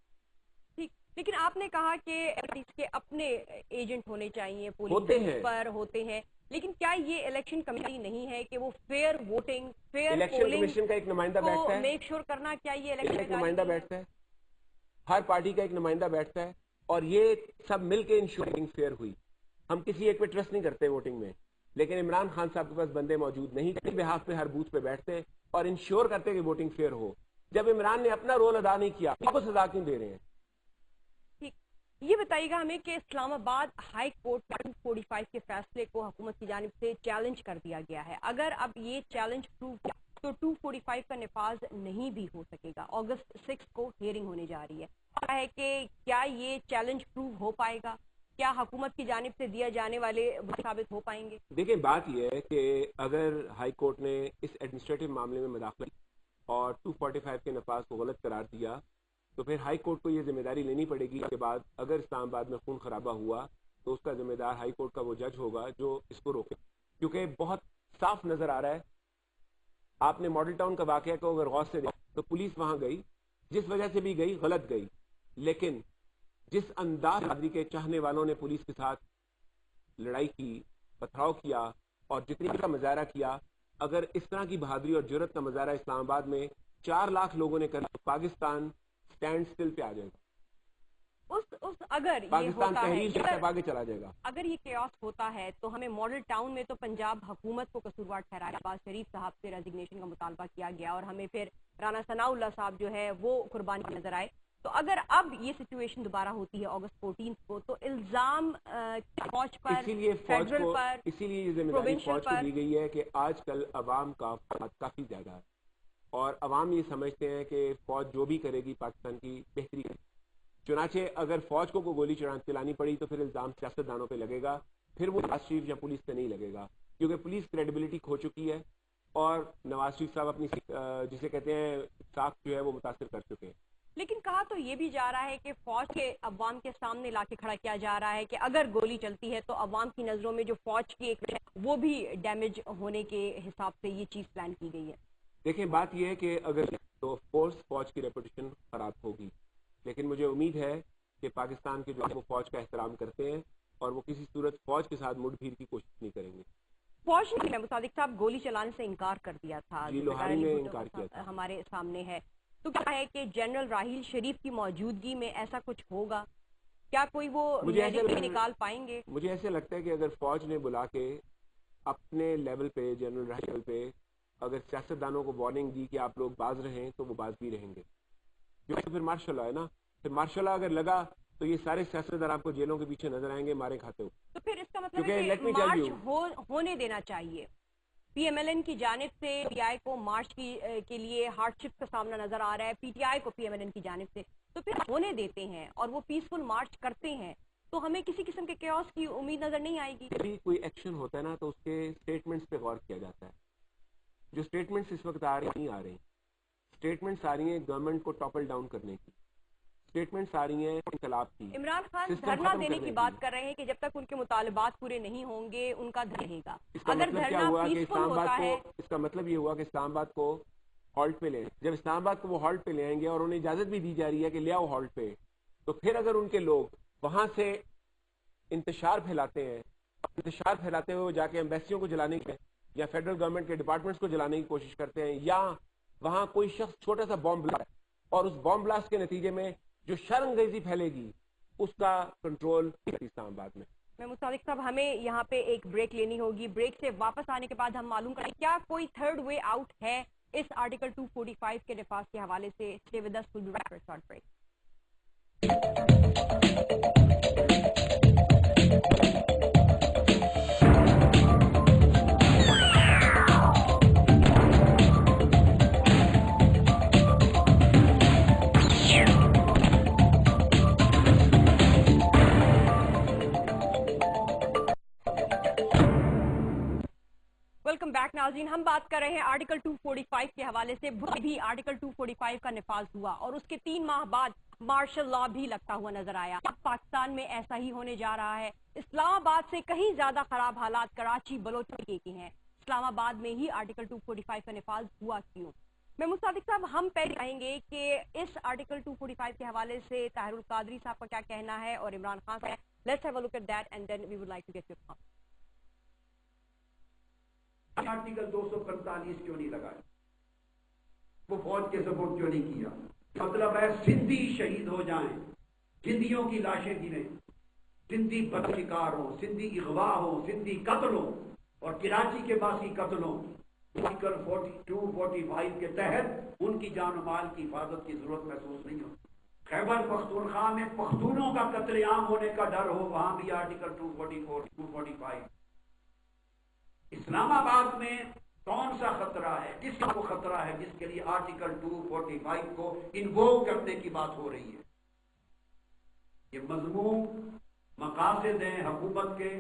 لیکن آپ نے کہا کہ اس کے اپنے ایجنٹ ہونے چاہیے, پولنگ پر ہوتے ہیں, لیکن کیا یہ الیکشن کمیٹی نہیں ہے کہ وہ fair voting, fair election commission کا ایک نمائندہ بیٹھتا ہے, میک شور کرنا, کیا یہ الیکشن ایک نمائندہ بیٹھتا ہے, ہر پارٹی کا ایک نمائندہ بیٹھتا ہے, اور یہ سب مل کے انشورنگ فیئر ہوئی. ہم کسی ایک پہ ٹرسٹ نہیں کرتے ووٹنگ میں, لیکن عمران خان صاحب کے پاس بندے موجود نہیں تھے بہاف پہ ہر بوتھ پہ بیٹھتے اور انشور کرتے کہ ووٹنگ فیئر ہو. جب عمران نے اپنا رول ادا نہیں کیا, ان کو سزا کیوں دے رہے ہیں؟ یہ بتائیے گا ہمیں کہ اسلام آباد ہائی کورٹ 245 کے فیصلے کو حکومت کی جانب سے چیلنج کر دیا گیا ہے. اگر اب یہ چیلنج پروو کیا تو 245 کا نفاذ نہیں بھی ہو سکے گا. اگست 6 کو ہیئرنگ ہونے جا رہی ہے کہ کیا یہ چیلنج پروو ہو پائے گا, کیا حکومت کی جانب سے دیا جانے والے ثابت ہو پائیں گے؟ دیکھیں, بات یہ ہے کہ اگر ہائی کورٹ نے اس ایڈمنسٹریٹو معاملے میں مداخلت اور 245 کے نفاذ کو غلط قرار دیا تو پھر ہائی کورٹ کو یہ ذمہ داری لینی پڑے گی کہ بعد اگر اسلام آباد میں خون خرابہ ہوا تو اس کا ذمہ دار ہائی کورٹ کا وہ جج ہوگا جو اس کو روکے. کیونکہ بہت صاف نظر آ رہا ہے, آپ نے ماڈل ٹاؤن کا واقعہ کو اگر غور سے دیکھا تو پولیس وہاں گئی, جس وجہ سے بھی گئی غلط گئی, لیکن جس انداز برادری کے چاہنے والوں نے پولیس کے ساتھ لڑائی کی, پتھراؤ کیا اور جتنی کا مظاہرہ کیا, اگر اس طرح کی بہادری اور جرت کا مظاہرہ اسلام آباد میں 4 لاکھ لوگوں نے کر, پاکستان سٹینڈ سٹل پہ آ جائے گا. اگر پاکستان تحریر سے آگے چلا جائے گا. اگر یہ کیوس ہوتا ہے تو ہمیں ماڈل ٹاؤن میں تو پنجاب حکومت کو قصوروار ٹھہرایا, نواز شریف صاحب سے ریزگنیشن کا مطالبہ کیا گیا, اور ہمیں پھر رانا ثناء اللہ صاحب جو ہے وہ قربانی نظر آئے. تو اگر اب یہ سچویشن دوبارہ ہوتی ہے اگست 14 کو تو الزام فوج پر، اسی لیے فیڈرل پر، اسی لیے یہ ذمہ داری فوج کو دی گئی ہے کہ آج کل عوام کا افراد کافی زیادہ ہے اور عوام یہ سمجھتے ہیں کہ فوج جو بھی کرے گی پاکستان کی بہتری کرے گی. چنانچہ اگر فوج کو گولی چلانی پڑی تو پھر الزام سیاستدانوں پہ لگے گا، پھر وہ نواز شریف یا پولیس پہ نہیں لگے گا، کیونکہ پولیس کریڈیبلٹی کھو چکی ہے اور نواز شریف صاحب اپنی جسے کہتے ہیں ساکھ جو ہے وہ متاثر کر چکے ہیں. لیکن کہا تو یہ بھی جا رہا ہے کہ فوج کے عوام کے سامنے لا کے کھڑا کیا جا رہا ہے کہ اگر گولی چلتی ہے تو عوام کی نظروں میں جو فوج کی ایک وہ بھی ڈیمیج ہونے کے حساب سے یہ چیز پلان کی گئی ہے. دیکھیں بات یہ ہے کہ اگر تو فورس فوج کی ریپوٹیشن خراب ہوگی، لیکن مجھے امید ہے کہ پاکستان کے جو وہ فوج کا احترام کرتے ہیں اور وہ کسی صورت فوج کے ساتھ مڑ پھیر کی کوشش نہیں کریں گے. فوج نے مصادق صاحب گولی چلانے سے انکار کر دیا تھا، جی لوہاری میں انکار کیا تھا، ہمارے سامنے ہے. تو کیا ہے کہ جنرل راحیل شریف کی موجودگی میں ایسا کچھ ہوگا؟ کیا کوئی وہ نکال پائیں گے؟ مجھے ایسے لگتا ہے کہ اگر فوج نے بلا کے اپنے لیول پہ جنرل راحیل پہ اگر سیاستدانوں کو وارننگ دی کہ آپ لوگ باز رہیں تو وہ باز بھی رہیں گے، کیونکہ پھر مارشل لا ہے نا. پھر مارشل لا اگر لگا تو یہ سارے سیاستدان آپ کو جیلوں کے پیچھے نظر آئیں گے مارے کھاتے ہو. تو پھر اس کا مطلب ہے کہ مارچ ہونے دینا چاہیے. پی ایم ایل این کی جانب سے پی آئی کو مارچ کے لیے ہارڈ شپ کا سامنا نظر آ رہا ہے، پی ٹی آئی کو پی ایم ایل این کی جانب سے، تو پھر ہونے دیتے ہیں اور وہ پیسفل مارچ کرتے ہیں تو ہمیں کسی قسم کے کیوس کی امید نظر نہیں آئے گی. جب کوئی ایکشن ہوتا ہے نا تو اس کے اسٹیٹمنٹس پہ غور کیا جاتا ہے. جو اسٹیٹمنٹس اس وقت نہیں آ رہی، اسٹیٹمنٹس آ رہی ہیں گورنمنٹ کو ٹاپل ڈاؤن کرنے کی، اسٹیٹمنٹس آ رہی ہیں انقلاب کی. عمران خان دھرنا دینے کی بات کر رہے ہیں کہ جب تک ان کے مطالبات پورے نہیں ہوں گے ان کا رہے گا. اگر دھرنا پیسفل ہوتا ہے، اس کا مطلب یہ ہوا کہ اسلام آباد کو ہالٹ پہ لیں. جب اسلام آباد کو وہ ہالٹ پہ لے آئیں گے اور انہیں اجازت بھی دی جا رہی ہے کہ لے آؤ ہالٹ پہ، تو پھر اگر ان کے لوگ وہاں سے انتشار پھیلاتے ہیں، انتشار پھیلاتے ہوئے جا کے ایمبیسیوں کو جلانے کی یا فیڈرل گورنمنٹ کے ڈپارٹمنٹس کو جلانے کی کوشش کرتے ہیں، یا وہاں کوئی شخص چھوٹا سا بم بلاسٹ اور اس بم بلاسٹ کے نتیجے میں جو شر انگیزی پھیلے گی اس کا کنٹرول اسلام آباد میں. مصادق صاحب ہمیں یہاں پہ ایک بریک لینی ہوگی. بریک سے واپس آنے کے بعد ہم معلوم کریں کیا کوئی تھرڈ وے آؤٹ ہے اس آرٹیکل 245 کے نفاذ کے حوالے سے. Stay with us, we'll be back for a short break. Welcome back ناظرین. ہم بات کر رہے ہیں آرٹیکل 245 کے حوالے سے. بھی آرٹیکل 245 کا نفاذ ہوا اور اس کے 3 ماہ بعد مارشل لا بھی لگتا ہوا نظر آیا. اب پاکستان میں ایسا ہی ہونے جا رہا ہے. اسلام آباد سے کہیں زیادہ خراب حالات کراچی بلوچستان کے ہیں. اسلام آباد میں ہی آرٹیکل 245 کا نفاذ ہوا کیوں؟ میں مصادق صاحب ہم پہلے کہیں گے کہ اس آرٹیکل 245 کے حوالے سے طاہر القادری صاحب کا کیا کہنا ہے اور عمران خان صاحب. Let's have a look at that and then we would like to get your thoughts. Article 245 کیوں نہیں لگایا؟ وہ فوج کے سپورٹ کیوں نہیں کیا؟ مطلب ہے سندھی شہید ہو جائیں، سندھیوں کی لاشیں گریں، سندھی بد شکار ہوں، سندھی اغوا ہوں، سندھی قتل ہوں اور کراچی کے باسی قتل ہوں. آرٹیکل 42-45 کے تحت ان کی جان و مال کی حفاظت کی ضرورت محسوس نہیں ہوتی. خیبر پختونخوا میں پختونوں کا قتل عام ہونے کا ڈر ہو، وہاں بھی آرٹیکل 245. اسلام آباد میں کون سا خطرہ ہے، کس کو خطرہ ہے جس کے لیے آرٹیکل 245 کو انووک کرنے کی بات ہو رہی ہے؟ یہ مضمون مقاصد ہیں حکومت کے،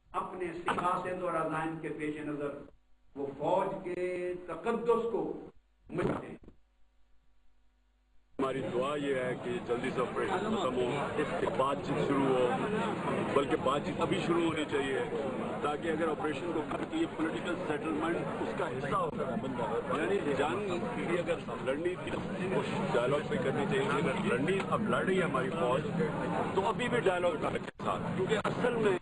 اپنے مقاصد اور عزائم کے پیش نظر وہ فوج کے تقدس کو مجھتے ہیں. ہماری دعا یہ ہے کہ جلدی سے آپریشن ختم ہو، بات چیت شروع ہو، بلکہ بات چیت ابھی شروع ہونی چاہیے تاکہ اگر آپریشن کو کر کے یہ پولیٹیکل سیٹلمنٹ اس کا حصہ ہوتا ہے بندہ، یعنی جنگ بھی اگر لڑنی کی کوشش ڈائلاگ پہ کرنی چاہیے. اگر لڑنی اب لڑ رہی ہے ہماری فوج تو ابھی بھی ڈائلاگ کے ساتھ، کیونکہ اصل میں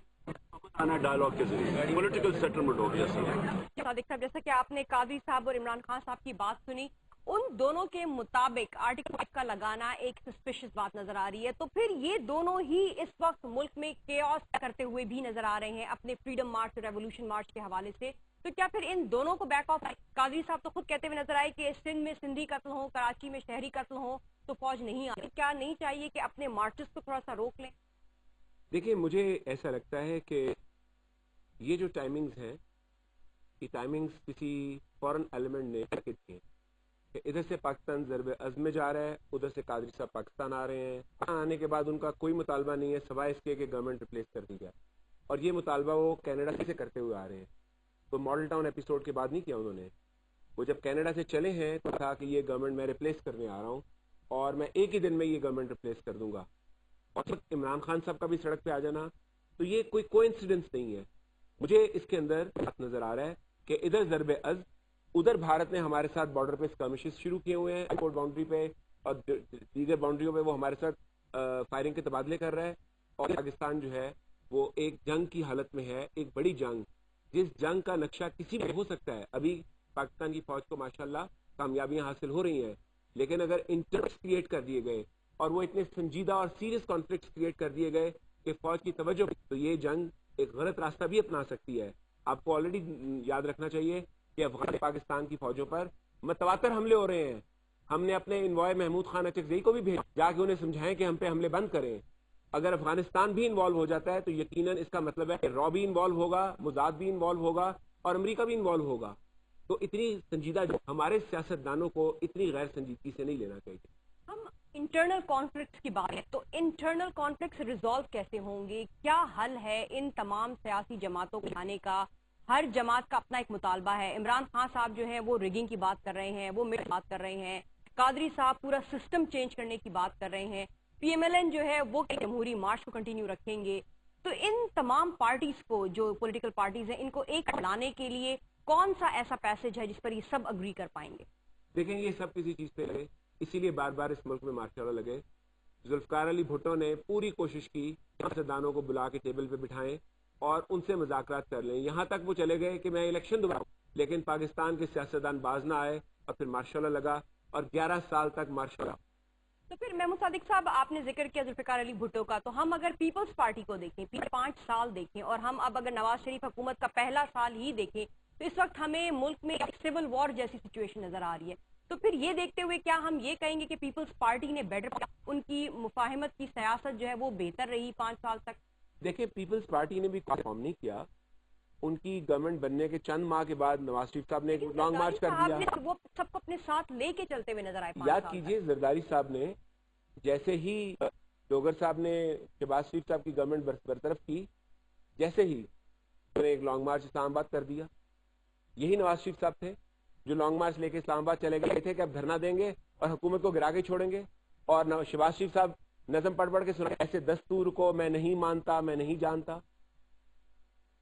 آنا ڈائلاگ کے ذریعے پولیٹیکل سیٹلمنٹ ہوگی اصل میں. صادق صاحب جیسا کہ آپ نے قادری صاحب اور عمران خان صاحب کی بات سنی، ان دونوں کے مطابق آرٹیکل 5 کا لگانا ایک سسپیشس بات نظر آ رہی ہے. تو پھر یہ دونوں ہی اس وقت ملک میں کیوس کرتے ہوئے بھی نظر آ رہے ہیں اپنے فریڈم مارچ اور ریولوشن مارچ کے حوالے سے. تو کیا پھر ان دونوں کو بیک آف؟ قادری صاحب تو خود کہتے ہوئے نظر آئے کہ سندھ میں سندھی قتل ہوں، کراچی میں شہری قتل ہوں تو فوج نہیں آتی؟ کیا نہیں چاہیے کہ اپنے مارچز کو تھوڑا سا روک لیں؟ دیکھیں مجھے ایسا لگتا ہے کہ یہ جو ٹائمنگز ہیں یہ ٹائمنگز کسی فورن ایلیمنٹ نے کی ہیں کہ ادھر سے پاکستان ضرب عزم میں جا رہا ہے، ادھر سے قادری صاحب پاکستان آ رہے ہیں، آنے کے بعد ان کا کوئی مطالبہ نہیں ہے سوائے اس کے کہ گورنمنٹ ریپلیس کر دی جائے، اور یہ مطالبہ وہ کینیڈا سے کرتے ہوئے آ رہے ہیں. تو ماڈل ٹاؤن ایپیسوڈ کے بعد نہیں کیا انہوں نے. وہ جب کینیڈا سے چلے ہیں تو کہا کہ یہ گورنمنٹ میں ریپلیس کرنے آ رہا ہوں اور میں ایک ہی دن میں یہ گورنمنٹ ریپلیس کر دوں گا. اور عمران خان صاحب کا بھی سڑک پہ آ جانا تو یہ کوئی کوئنسیڈنس نہیں ہے. مجھے اس کے اندر بات نظر آ رہا ہے کہ ادھر ضرب عزم، ادھر بھارت نے ہمارے ساتھ بارڈر پہ اسکرمشز شروع کیے ہوئے ہیں، ایئرپورٹ باؤنڈری پہ اور دیگر باؤنڈریوں پہ وہ ہمارے ساتھ فائرنگ کے تبادلے کر رہا ہے. اور پاکستان جو ہے وہ ایک جنگ کی حالت میں ہے، ایک بڑی جنگ، جس جنگ کا نقشہ کسی بھی ہو سکتا ہے. ابھی پاکستان کی فوج کو ماشاءاللہ کامیابیاں حاصل ہو رہی ہیں، لیکن اگر انٹرسٹ کریٹ کر دیے گئے اور وہ اتنے سنجیدہ اور سیریس کانفلکٹس کریٹ کر دیے گئے کہ فوج کی توجہ، تو یہ جنگ ایک غلط راستہ بھی اپنا سکتی ہے. آپ کو آلریڈی یاد رکھنا چاہیے کہ افغان پاکستان کی فوجوں پر متواتر حملے ہو رہے ہیں. ہم نے اپنے انوائے محمود خان اچکزئی کو بھی بھیجا جا کے انہیں سمجھائیں کہ ہم پہ حملے بند کریں. اگر افغانستان بھی انوالو ہو جاتا ہے تو یقیناً اس کا مطلب ہے کہ را بھی انوالو ہوگا، مزاد بھی انوالو ہوگا اور امریکہ بھی انوالو ہوگا. تو اتنی سنجیدہ ہمارے سیاستدانوں کو اتنی غیر سنجیدگی سے نہیں لینا چاہیے. ہم انٹرنل کانفلکٹس کی بات ہے تو انٹرنل کانفلکٹس ریزالو کیسے ہوں گے؟ کیا حل ہے ان تمام سیاسی جماعتوں کو لانے کا؟ ہر جماعت کا اپنا ایک مطالبہ ہے. عمران خان صاحب جو ہیں وہ ریگنگ کی بات کر رہے ہیں، وہ مڈ بات کر رہے ہیں، قادری صاحب پورا سسٹم چینج کرنے کی بات کر رہے ہیں، پی ایم ایل این جو ہے وہ جمہوری مارچ کو کنٹینیو رکھیں گے. تو ان تمام پارٹیز کو، جو پولیٹیکل پارٹیز ہیں، ان کو ایک لانے کے لیے کون سا ایسا پیسج ہے جس پر یہ سب اگری کر پائیں گے؟ دیکھیں یہ سب کسی چیز پہ لگے، اسی لیے بار بار اس ملک میں مارشل لا لگے. ذوالفقار علی بھٹو نے پوری کوشش کی سیاستدانوں کو بلا کے ٹیبل پہ بٹھائیں اور ان سے مذاکرات کر لیں. یہاں تک وہ چلے گئے کہ میں الیکشن دوبارہ، لیکن پاکستان کے سیاستدان باز نہ آئے اور پھر مارشل لا لگا اور 11 سال تک مارشل لا. تو پھر محمود صادق صاحب، آپ نے ذکر کیا ذوالفقار علی بھٹو کا، تو ہم اگر پیپلز پارٹی کو دیکھیں، 5 سال دیکھیں، اور ہم اب اگر نواز شریف حکومت کا پہلا سال ہی دیکھیں تو اس وقت ہمیں ملک میں ایک سول وار جیسی سچویشن نظر آ رہی ہے. تو پھر یہ دیکھتے ہوئے کیا ہم یہ کہیں گے کہ پیپلز پارٹی نے بیٹر، ان کی مفاہمت کی سیاست جو ہے وہ بہتر رہی 5 سال تک؟ دیکھیں پیپلز پارٹی نے بھی فارم نہیں کیا. ان کی گورنمنٹ بننے کے چند ماہ کے بعد نواز شریف صاحب نے ایک لانگ مارچ کر دیا. وہ سب کو اپنے ساتھ لے کے چلتے ہوئے نظر آئے. یاد کیجئے زرداری صاحب نے جیسے ہی ڈوگر صاحب نے شہباز شریف صاحب کی گورنمنٹ برطرف کی، جیسے ہی انہوں نے ایک لانگ مارچ اسلام آباد کر دیا. یہی نواز شریف صاحب تھے جو لانگ مارچ لے کے اسلام آباد چلے گئے تھے کہ اب دھرنا دیں گے اور حکومت کو گرا کے چھوڑیں گے. اور شہباز شریف صاحب نظم پڑھ پڑھ کے سنا، ایسے دستور کو میں نہیں مانتا، میں نہیں جانتا.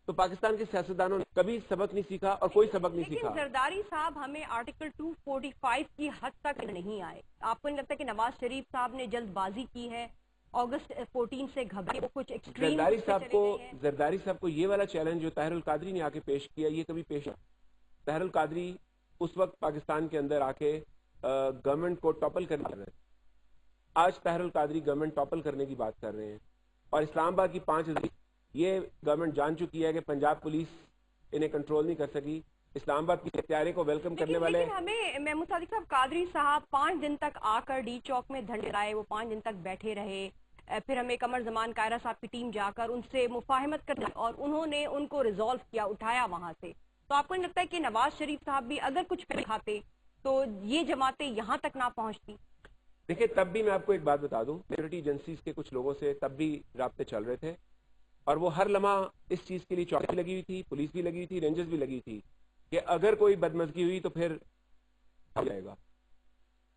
تو پاکستان کے سیاستدانوں نے کبھی سبق نہیں سیکھا اور کوئی سبق نہیں سیکھا. لیکن زرداری صاحب ہمیں آرٹیکل 245 کی حد تک نہیں آئے. آپ کو نہیں لگتا کہ نواز شریف صاحب نے جلد بازی کی ہے؟ اگست 14 سے گھبرے وہ کچھ ایکسٹریم. زرداری صاحب کو یہ والا چیلنج جو طاہر القادری نے آ کے پیش کیا، یہ کبھی پیش نہیں. طاہر القادری اس وقت پاکستان کے اندر آ کے گورنمنٹ کو ٹاپل کر رہے ہیں. آج طاہر القادری گورنمنٹ ٹاپل کرنے کی بات کر رہے ہیں اور اسلام آباد کی 5 یہ گورنمنٹ جان چکی ہے کہ پنجاب پولیس انہیں کنٹرول نہیں کر سکی. اسلام آباد کی اختیارے کو ویلکم کرنے والے. لیکن ہمیں محمود صادق صاحب، قادری صاحب 5 دن تک آ کر ڈی چوک میں دھرنے لائے، وہ 5 دن تک بیٹھے رہے. پھر ہمیں قمر زمان قاہرہ صاحب کی ٹیم جا کر ان سے مفاہمت کر اور انہوں نے ان کو ریزالو کیا، اٹھایا وہاں سے. تو آپ کو نہیں لگتا ہے کہ نواز شریف صاحب بھی اگر کچھ کھاتے تو یہ جماعتیں یہاں تک نہ پہنچتی؟ دیکھیں تب بھی میں آپ کو ایک بات بتا دوں، سیکورٹی ایجنسیز کے کچھ لوگوں سے تب بھی رابطے چل رہے تھے اور وہ ہر لمحہ اس چیز کے لیے چوکی لگی ہوئی تھی، پولیس بھی لگی ہوئی تھی، رینجرز بھی لگی تھی کہ اگر کوئی بدمزگی ہوئی تو پھر ہو جائے گا.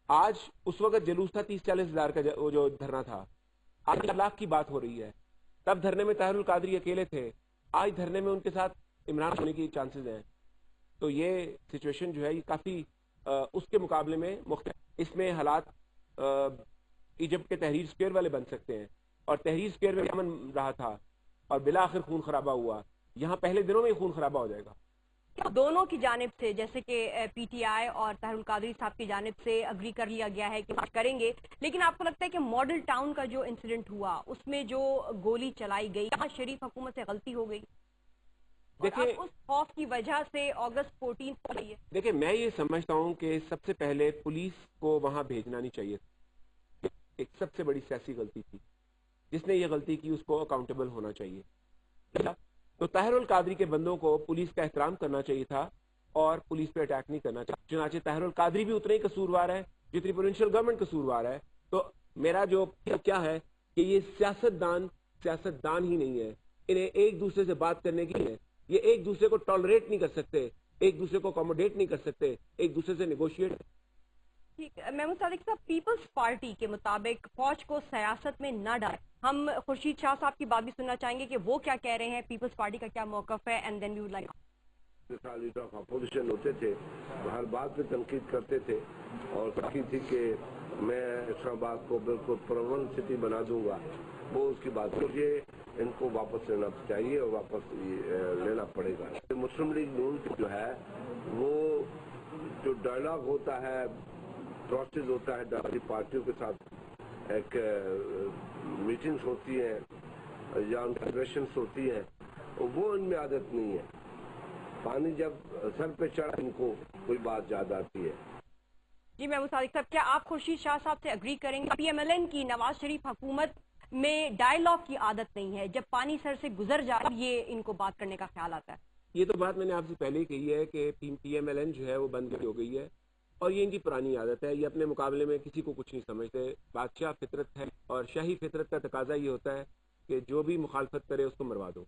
آج اس وقت جلوس تھا 30-40 ہزار کا وہ جو دھرنا تھا، آج لاکھ کی بات ہو رہی ہے. تب دھرنے میں طاہر القادری اکیلے تھے، آج دھرنے میں ان کے ساتھ عمران ہونے کی چانسز ہیں. تو یہ سچویشن جو ہے یہ کافی اس کے مقابلے میں مختلف. اس میں حالات ایجپٹ کے تحریر اسکوائر والے بن سکتے ہیں، اور تحریر اسکوائر میں امن رہا تھا اور بالآخر خون خرابہ ہوا. یہاں پہلے دنوں میں خون خرابہ ہو جائے گا. دونوں کی جانب سے، جیسے کہ پی ٹی آئی اور طاہر القادری صاحب کی جانب سے اگری کر لیا گیا ہے کہ کریں گے، لیکن آپ کو لگتا ہے کہ ماڈل ٹاؤن کا جو انسیڈنٹ ہوا اس میں جو گولی چلائی گئی، یہاں شریف حکومت سے غلطی ہو گئی؟ دیکھیں اس خوف کی وجہ سے اگست 14 ہو گئی ہے. دیکھیں میں یہ سمجھتا ہوں کہ سب سے پہلے پولیس کو وہاں بھیجنا نہیں چاہیے. ایک سب سے بڑی سیاسی غلطی تھی. جس نے یہ غلطی کی اس کو اکاؤنٹیبل ہونا چاہیے. تو طاہر القادری کے بندوں کو پولیس کا احترام کرنا چاہیے تھا اور پولیس پہ اٹیک نہیں کرنا چاہیے. چنانچہ طاہر القادری بھی اتنا ہی قصوروار ہے جتنی پروونشل گورنمنٹ قصوروار ہے. تو میرا جو کیا ہے کہ یہ سیاستدان ہی نہیں ہے. انہیں ایک دوسرے سے بات کرنے کی ہے. یہ ایک دوسرے کو ٹالریٹ نہیں کر سکتے, ایک دوسرے کو اکوموڈیٹ نہیں کر سکتے, ایک دوسرے سے نیگوشیٹ. ٹھیک, محمود صادق صاحب, پیپلز پارٹی کے مطابق فوج کو سیاست میں نہ ڈالیں. ہم خورشید شاہ صاحب کی بات بھی سننا چاہیں گے کہ وہ کیا کہہ رہے ہیں, پیپلز پارٹی کا کیا موقف ہے, and then we would like. Leader of opposition ہوتے تھے, ہر بات پہ تنقید کرتے تھے اور کہی تھی کہ میں اسلام آباد کو بالکل پرامن سٹی بنا دوں گا. وہ اس کی بات مجھے ان کو واپس لینا چاہیے اور واپس لینا پڑے گا. مسلم لیگ نون جو ہے وہ جو ڈائلاگ ہوتا ہے, پروسیس ہوتا ہے, ڈاکٹری پارٹیوں کے ساتھ ایک میٹنگز ہوتی ہیں یا انٹریکشنز ہوتی ہیں, وہ ان میں عادت نہیں ہے. پانی جب سر پہ چڑھا ان کو کوئی بات یاد آتی ہے. جی محمود صادق صاحب, کیا آپ خورشید شاہ صاحب سے اگری کریں گے؟ پی ایم ایل این کی نواز شریف حکومت میں ڈائلاگ کی عادت نہیں ہے, جب پانی سر سے گزر جائے یہ ان کو بات کرنے کا خیال آتا ہے. یہ تو بات میں نے آپ سے پہلے ہی کہی ہے کہ پی ایم ایل این جو ہے وہ بند ہو گئی ہے اور یہ ان کی پرانی عادت ہے. یہ اپنے مقابلے میں کسی کو کچھ نہیں سمجھتے. بادشاہ فطرت ہے اور شاہی فطرت کا تقاضا یہ ہوتا ہے کہ جو بھی مخالفت کرے اس کو مروا دو.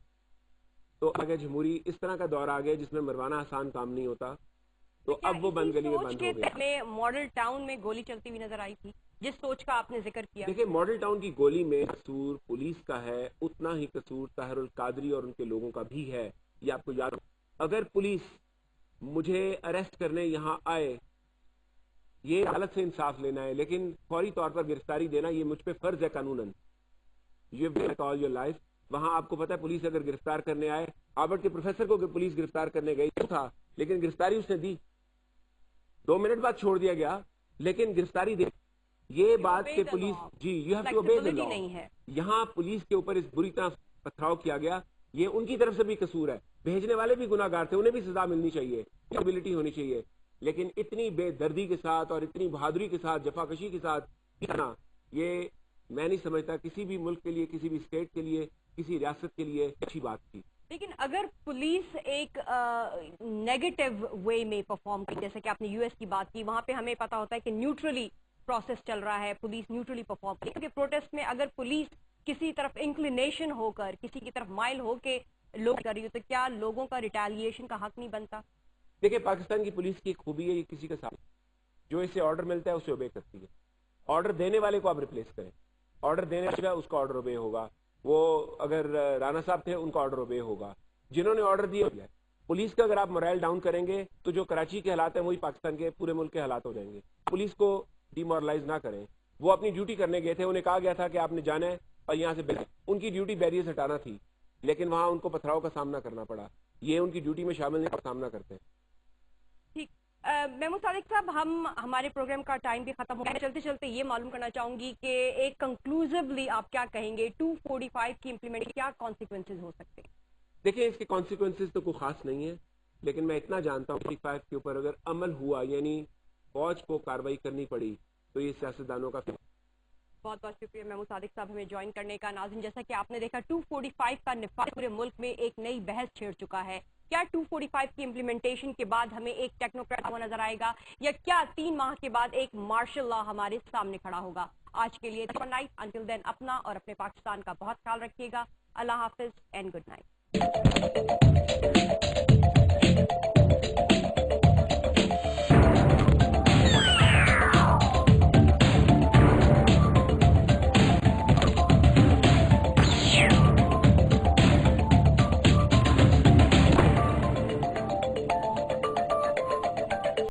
تو اگر جمہوری اس طرح کا دور آ گیا جس میں مروانا آسان کام نہیں ہوتا, تو اب وہ بند گلی میں بند ہو گیا. ماڈل ٹاؤن میں گولی چلتی ہوئی نظر آئی تھی, جس سوچ کا آپ نے ذکر کیا. دیکھیں, ماڈل ٹاؤن کی گولی میں قصور پولیس کا ہے, اتنا ہی قصور طاہر القادری اور ان کے لوگوں کا بھی ہے. یہ آپ کو یاد ہو. اگر پولیس مجھے اریسٹ کرنے یہاں آئے, یہ عدالت سے انصاف لینا ہے, لیکن فوری طور پر گرفتاری دینا یہ مجھ پہ فرض ہے قانوناً. All your life. وہاں آپ کو پتا ہے پولیس اگر گرفتار کرنے آئے, ہارورڈ کے پروفیسر کو پولیس گرفتار کرنے گئی تھا لیکن گرفتاری اس نے دی, 2 منٹ بعد چھوڑ دیا گیا لیکن گرفتاری دے. یہ بات کہ پولیس, جی you have to obey the law. یہاں پولیس کے اوپر اس بری طرح پتھراؤ کیا گیا, یہ ان کی طرف سے بھی قصور ہے. بھیجنے والے بھی گناہ گار تھے, انہیں بھی سزا ملنی چاہیے, ایبلٹی ہونی چاہیے. لیکن اتنی بے دردی کے ساتھ اور اتنی بہادری کے ساتھ, جفاکشی کے ساتھ, یہ میں نہیں سمجھتا کسی بھی ملک کے لیے, کسی بھی اسٹیٹ کے لیے, کسی ریاست کے لیے اچھی بات تھی. لیکن اگر پولیس ایک نیگیٹو وے میں پرفارم کی, جیسے کہ آپ نے یو ایس کی بات کی, وہاں پہ ہمیں پتا ہوتا ہے کہ نیوٹرلی پروسیس چل رہا ہے, پولیس نیوٹرلی پرفارم کی. کیونکہ پروٹیسٹ میں اگر پولیس کسی طرف انکلینیشن ہو کر, کسی کی طرف مائل ہو کے لوگ کر رہی ہو, تو کیا لوگوں کا ریٹیلیشن کا حق نہیں بنتا؟ دیکھیں, پاکستان کی پولیس کی ایک خوبی ہے, یہ کسی کا ساتھ جو اسے آرڈر ملتا ہے اسے اوبے کرتی ہے. آرڈر دینے والے کو آپ ریپلیس کریں, آرڈر دینے والا اس کا آرڈر اوبے ہوگا. وہ اگر رانا صاحب تھے ان کا آرڈر اوبے ہوگا, جنہوں نے آرڈر دیا. پولیس کا اگر آپ morale ڈاؤن کریں گے تو جو کراچی کے حالات ہیں وہی پاکستان کے پورے ملک کے حالات ہو جائیں گے. پولیس کو ڈی مورلائز نہ کریں. وہ اپنی ڈیوٹی کرنے گئے تھے, انہیں کہا گیا تھا کہ آپ نے جانا ہے اور یہاں سے ان کی ڈیوٹی بیریئرز ہٹانا تھی, لیکن وہاں ان کو پتھراؤ کا سامنا کرنا پڑا. یہ ان کی ڈیوٹی میں شامل نہیں, سامنا کرتے ہیں. ٹھیک, محمود صادق صاحب, ہمارے پروگرام کا ٹائم بھی ختم ہو گیا. چلتے چلتے یہ معلوم کرنا چاہوں گی کہ ایک کنکلوزیولی آپ کیا کہیں گے, 245 کی امپلیمنٹ کیا کانسیکوینسز ہو سکتے ہیں؟ دیکھیں, اس کے کانسیکوینسز تو کوئی خاص نہیں ہے, لیکن میں اتنا جانتا ہوں 45 کے اوپر اگر عمل ہوا, یعنی فوج کو کارروائی کرنی پڑی, تو یہ سیاستدانوں کا. بہت بہت شکریہ محمود صادق صاحب ہمیں جوائن کرنے کا. ناظرین, جیسا کہ آپ نے دیکھا 245 کا نفاذ پورے ملک میں ایک نئی بحث چھیڑ چکا ہے. کیا 245 کی امپلیمنٹیشن کے بعد ہمیں ایک ٹیکنوکریٹ ہوا نظر آئے گا, یا کیا 3 ماہ کے بعد ایک مارشل لا ہمارے سامنے کھڑا ہوگا؟ آج کے لیے انٹل دین اپنا اور اپنے پاکستان کا بہت خیال رکھیے گا. اللہ حافظ اینڈ گڈ نائٹ.